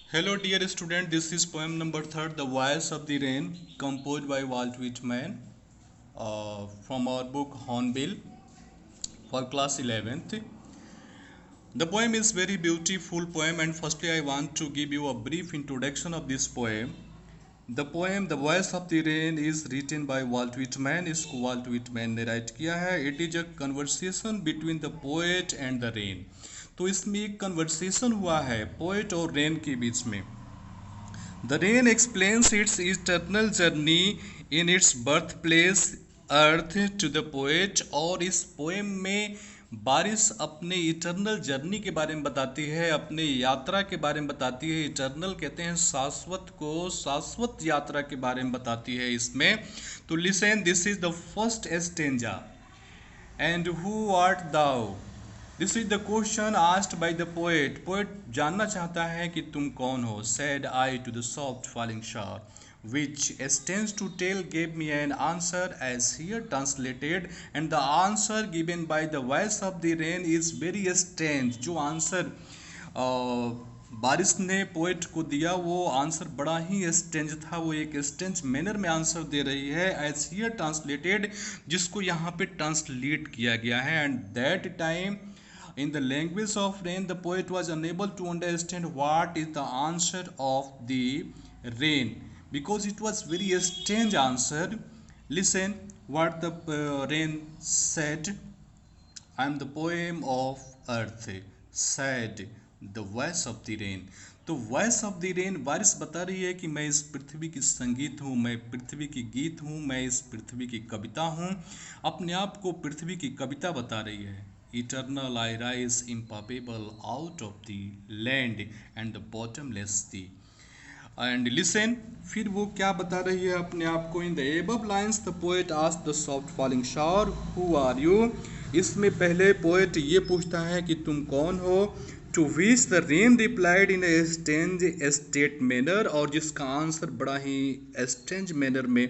Hello, dear student. This is poem number third, "The Voice of the Rain," composed by Walt Whitman, from our book Hornbill for class 11th. The poem is very beautiful poem, and firstly, I want to give you a brief introduction of this poem. The poem "The Voice of the Rain" is written by Walt Whitman. इसको Walt Whitman ने right किया है. It is a conversation between the poet and the rain. तो इसमें एक conversation हुआ है poet और रेन के बीच में. The rain explains its eternal journey in its birthplace earth to the poet. और इस पोएम में बारिश अपने इटरनल जर्नी के बारे में बताती है, अपने यात्रा के बारे में बताती है. इटरनल कहते हैं शाश्वत को, शाश्वत यात्रा के बारे में बताती है इसमें. तो listen, this is the first stanza. And who art thou? This is the question asked by the poet. Poet जानना चाहता है कि तुम कौन हो. Said I to the soft falling shower which stands to tell gave me an answer as here translated, and the answer given by the voice of the rain is very strange. जो answer बारिश ने poet को दिया वो answer बड़ा ही Strange था. वो एक स्टेंज मैनर में आंसर दे रही है एज हियर ट्रांसलेटेड, जिसको यहाँ पे ट्रांसलेट किया गया है. And that time in the language of rain the poet was unable to understand what is the answer of the rain because it was very strange answer. Listen what the rain said. I am the poem of earth, said the voice of the rain. तो voice of the rain, बारिश बता रही है कि मैं इस पृथ्वी की संगीत हूँ, मैं पृथ्वी की गीत हूँ, मैं इस पृथ्वी की कविता हूँ. अपने आप को पृथ्वी की कविता बता रही है. Eternal I rise impalpable out of the land and the bottomless sea. And listen, फिर वो क्या बता रही है अपने आप को. In the above lines the poet asked the soft falling shower, who are you? इसमें पहले पोएट ये पूछता है कि तुम कौन हो. To which the rain replied in a strange state manner, और जिसका आंसर बड़ा ही strange manner में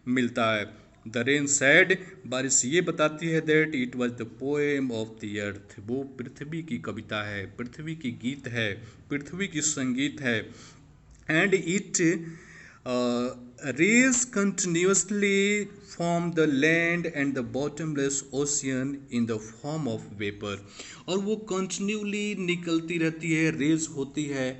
मिलता है. द रेन सैड, बारिश ये बताती है that it was the poem of the अर्थ. वो पृथ्वी की कविता है, पृथ्वी की गीत है, पृथ्वी की संगीत है. And it raise continuously from the land and the bottomless ocean in the form of vapour. और वो कंटिन्यूली निकलती रहती है, रेज होती है.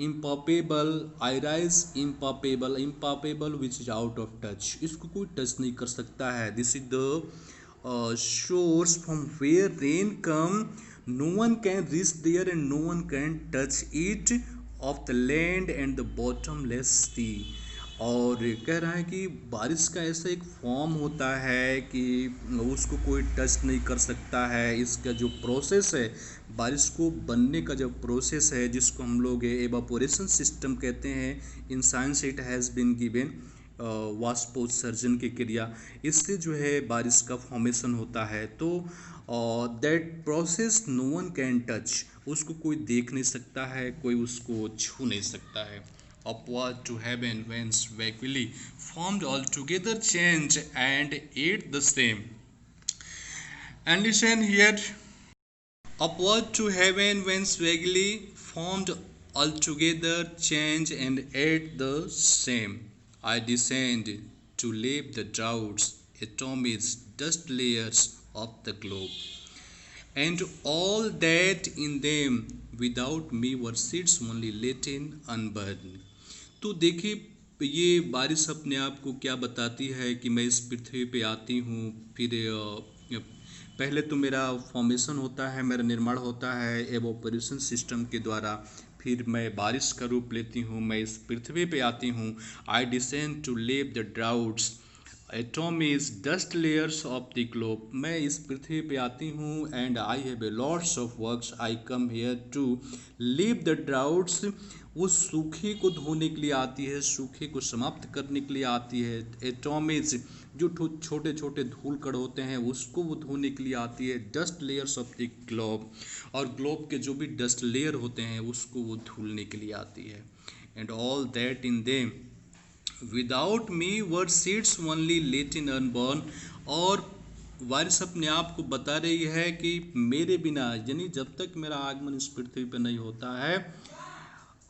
Impalpable, I rise impalpable, impalpable which is out of touch, इसको कोई टच नहीं कर सकता है. This is the shores from where rain come, no one can reach there and no one can touch it, of the land and the bottomless सी. और कह रहा है कि बारिश का ऐसा एक फॉर्म होता है कि उसको कोई टच नहीं कर सकता है. इसका जो प्रोसेस है, बारिश को बनने का जो प्रोसेस है, जिसको हम लोग एवापोरेशन सिस्टम कहते हैं, in science it has been given वाष्पोत्सर्जन की क्रिया, इससे जो है बारिश का फॉर्मेशन होता है. तो that process no one can touch, उसको कोई देख नहीं सकता है, कोई उसको छू नहीं सकता है. Upward to heaven whence vaguely formed altogether change and ate the same. And listen here. Upward to heaven whence vaguely formed altogether change and ate the same. I descend to leave the droughts, atomies, dust layers of the globe, and all that in them without me were seeds only latent unburned. तो देखिए ये बारिश अपने आप को क्या बताती है कि मैं इस पृथ्वी पे आती हूँ. फिर पहले तो मेरा फॉर्मेशन होता है, मेरा निर्माण होता है एवोपरेशन सिस्टम के द्वारा. फिर मैं बारिश का रूप लेती हूँ, मैं इस पृथ्वी पे आती हूँ. I descend to leave the droughts, atomies, dust layers of the globe. मैं इस पृथ्वी पे आती हूँ. And I have a lots of works, I come here to leave the droughts. वो सूखे को धोने के लिए आती है, सूखे को समाप्त करने के लिए आती है. एटॉमीज, जो छोटे छोटे धूल कण होते हैं उसको वो धोने के लिए आती है. Dust layers of the globe, और ग्लोब के जो भी डस्ट लेयर होते हैं उसको वो धुलने के लिए आती है. And all that in them without me were seeds only latent unborn. और बारिश अपने आप को बता रही है कि मेरे बिना, यानी जब तक मेरा आगमन इस पृथ्वी पर नहीं होता है,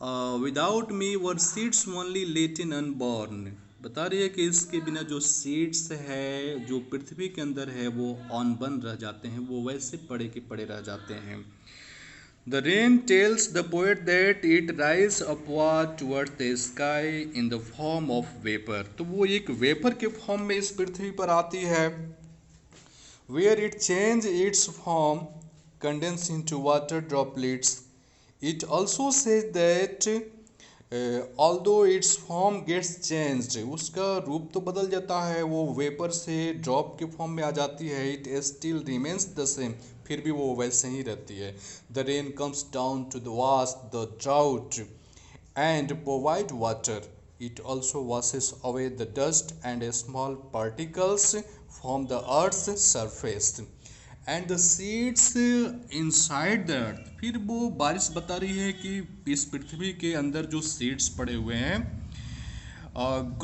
without me were seeds only Latin unborn. बता रही है कि इसके बिना जो सीड्स है जो पृथ्वी के अंदर है वो अनबन रह जाते हैं, वो वैसे पड़े के पड़े रह जाते हैं। The rain tells the poet that it rises upward towards the sky in the form of vapor। तो वो एक वेपर के फॉर्म में इस पृथ्वी पर आती है, where it changes its form, condenses into water droplets। It also says that although its form gets changed, उसका रूप तो बदल जाता है, वो वेपर से ड्रॉप के फॉर्म में आ जाती है, it still remains the same, फिर भी वो वैसे ही रहती है। The rain comes down to the wash the drought and provide water। It also washes away the dust and small particles from the earth's surface and the seeds inside the earth। फिर वो बारिश बता रही है कि इस पृथ्वी के अंदर जो सीड्स पड़े हुए हैं,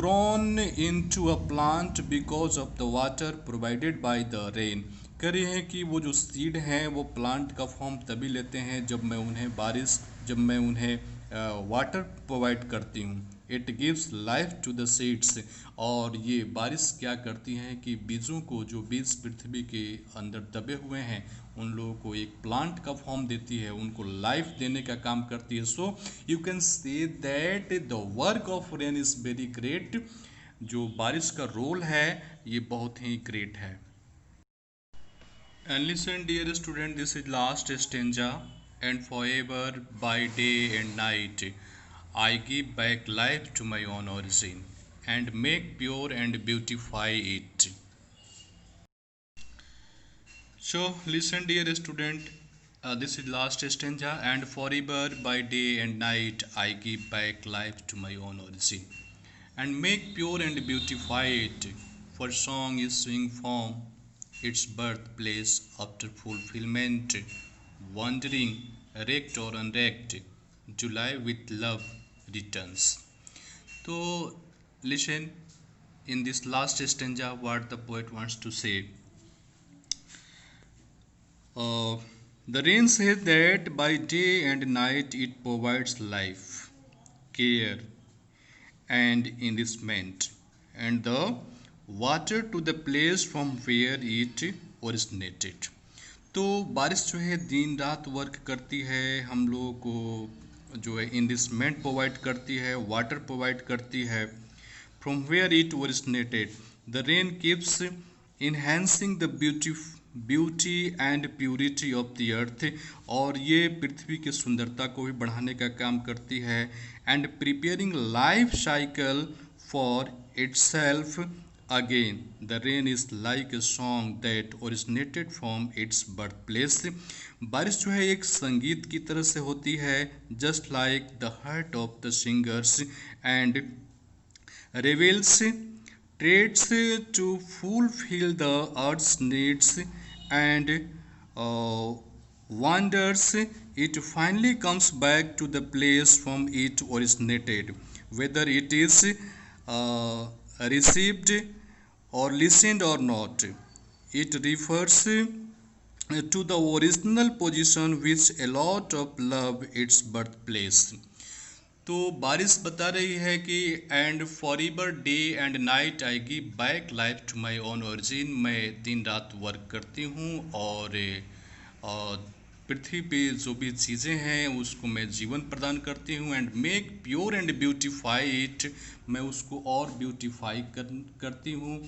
grown into a plant because of the water provided by the rain। कह रही है कि वो जो सीड हैं वो प्लांट का फॉर्म तभी लेते हैं जब मैं उन्हें वाटर प्रोवाइड करती हूँ। It gives life to the seeds. और ये बारिश क्या करती है कि बीजों को, जो बीज पृथ्वी के अंदर दबे हुए हैं, उन लोगों को एक प्लांट का फॉर्म देती है, उनको लाइफ देने का काम करती है। So you can say that the work of rain is very great. जो बारिश का रोल है ये बहुत ही ग्रेट है। And listen, dear student, this is last stanza. And forever by day and night I give back life to my own origin and make pure and beautify it। So listen, dear student, this is last stanza। And forever by day and night I give back life to my own origin and make pure and beautify it। For song is swing from its birthplace after fulfillment, wandering wrecked or unwrecked, July with love returns। तो listen, in this last stanza what the poet wants to say। The rain says that by day and night it provides life, care and enrichment, and the water to the place from where it originated। तो बारिश जो है दिन रात work करती है, हम लोगों को जो है इनरिचमेंट प्रोवाइड करती है, वाटर प्रोवाइड करती है। From where it originated the rain keeps enhancing the beauty and purity of the earth. और ये पृथ्वी की सुंदरता को भी बढ़ाने का काम करती है। And preparing life cycle for itself again. The rain is like a song that originated from its birth place. बारिश जो है एक संगीत की तरह से होती है, just like the heart of the singers, and reveals traits to fulfill the earth's needs, and wonders it finally comes back to the place from it originated, whether it is received or listened or not। It refers to the original position which allowed of love its birthplace। तो बारिश बता रही है कि and forever day and night I give back life to my own origin. मैं दिन रात work करती हूँ और पृथ्वी पे जो भी चीज़ें हैं उसको मैं जीवन प्रदान करती हूँ। And make pure and beautify it, मैं उसको और ब्यूटीफाई करती हूँ।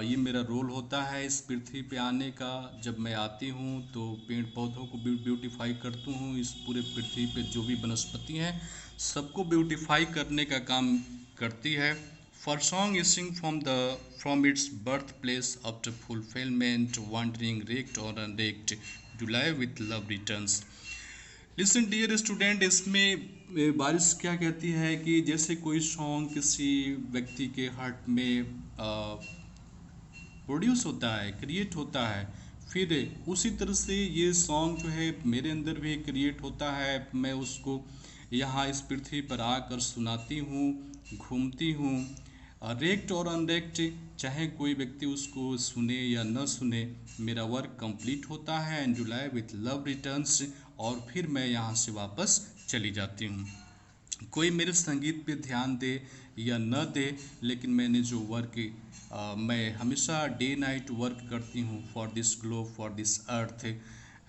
ये मेरा रोल होता है इस पृथ्वी पे आने का। जब मैं आती हूँ तो पेड़ पौधों को ब्यूटीफाई करती हूँ, इस पूरे पृथ्वी पे जो भी वनस्पति हैं सबको ब्यूटीफाई करने का काम करती है। For song is sing from its birth place after fulfilment, wandering wrecked और unwrecked, July with love returns. Listen dear student, इसमें बारिश क्या कहती है कि जैसे कोई सॉन्ग किसी व्यक्ति के हार्ट में प्रोड्यूस होता है, क्रिएट होता है, फिर उसी तरह से ये सॉन्ग जो है मेरे अंदर भी क्रिएट होता है। मैं उसको यहाँ इस पृथ्वी पर आकर सुनाती हूँ, घूमती हूँ। रेक्ट और अनरेक्ट, चाहे कोई व्यक्ति उसको सुने या न सुने, मेरा वर्क कंप्लीट होता है। And July with love returns, और फिर मैं यहाँ से वापस चली जाती हूँ। कोई मेरे संगीत पे ध्यान दे या न दे, लेकिन मैंने जो वर्क मैं हमेशा डे नाइट वर्क करती हूँ for this globe, for this earth,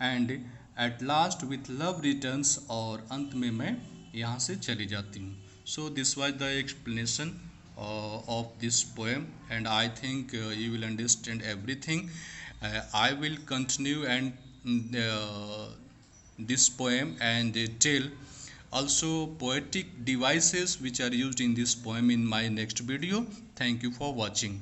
and at last with love returns, और अंत में मैं यहाँ से चली जाती हूँ. So this was the explanation of this poem, and I think you will understand everything. I will continue and this poem and tell also poetic devices which are used in this poem in my next video. Thank you for watching.